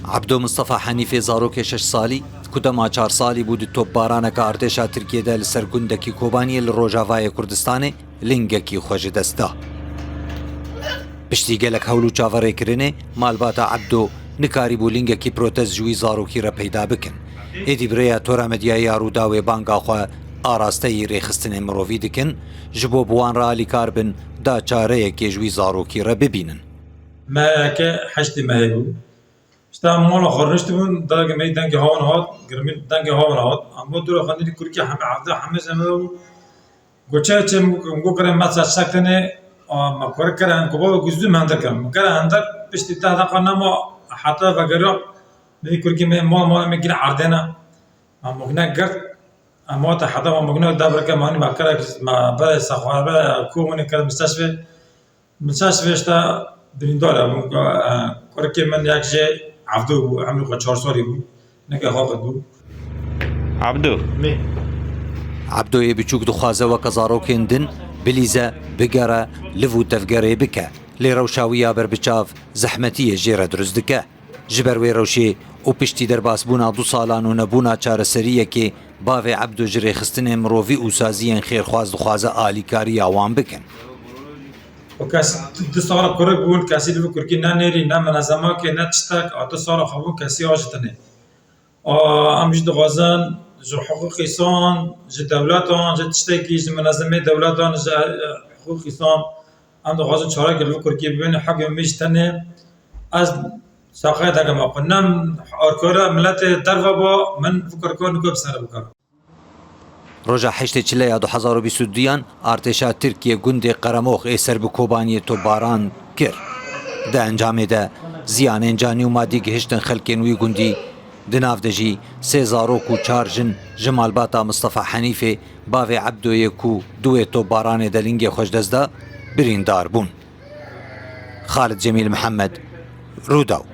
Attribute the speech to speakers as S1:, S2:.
S1: عبدو مصطفى حنیفه زاروک 6 سالی کدما 4 سالی بود توپبارانە کە ئارتێشا ترکیەدا لەسەر گوندێکی کۆبانی لە ڕۆژاوای کوردستانê لنگێکی خۆشی دەستا. پشتی گەلک هەول و چاوەڕێکردنê مالباتە عبدۆ نکاری بوو لنگێکی پرۆتەز جووی زاروکی رە پەیدا بکەن. ئێدی برەیە تۆرەمەدیایی ئاڕووداوێ بانگاخوا ئاراستەی ڕێخستنê مرۆڤی دکن ji بۆ بوانڕە ئالیکار بن دا چارەیەکێ ژووی زاروکی رە ببینن.
S2: مایەکە حەشتی مای بوو. شتا ماڵە خۆڕشت بوون داگە مەی دەنگی هاون هات گرمی دەنگی هاون هات ئەمە دوورە خەندی کورکی هەمە عەفدە هەمە زەمە و گوچە چێم گوکرێن مەچە شەکتنێ مەکوەرە کەرەن گوبە گوزدوم هەندەکەم کەرە هەندەر پشتی تا دەقا نەما حتا بەگەرە مەی کورکی مەی ماڵ مەگیرە عەردێنە ئەمەگنە گرت ئەمەواتە حتا مەگنە دابرەکە مانی مەکەرە بەرە سەخوارە کومنی کەرە مستشفى شتا بریندارە کورکی من یک جێ عەفدە بوو عەمری خۆ 4 ساڵی بوو نەکە خاقت بوو.
S1: عەبدۆیە بچووک دخوازەوە کە زارۆکێن دن بلیزە بگەرە لڤ و تەفگەرێ بکە لێ ڕەوشاویە بەربچاو زەحمەتیە ژێرە دروست دکە ji ber wê rewşê û piştî derbasbûna 2 salan û nebûna çareseriyekê bavê Ebdo ji rêxistinê mirovî û saziyên xêrxwaz dixwaze alîkariya wan bikin.
S2: Du sala kurek bûn kesî li Kurkî ne nêrî ne menezemakê ne tiştek a 2 sala xwebûn kesî ajitine. Em jî dixwazin ji hiqûqî san ji dewletan ji tiştekî ji menezemê dewletan ji hiqûqî san em dixwazin çarekê li Kurkî bibîne hekê me ji tenê ez ساقه داگم آقا نم آرکارا ملت دروا با من فکر کن نگاه بسر بکرم.
S1: روژا 8 چلیا 2022 ارتشا ترکیه گوند قرموخ ایسر به کوبانی توپباران کرد. ده انجام ده زیان انجانی و مادی گهشتن خلکینوی گوندی دناف دجی 3004 جن جمال باتا مصطفى حنیفه باوی عبدو کو دوی توپباران دلنگ خوش دزده بریندار بون. خالد جمیل محمد روداو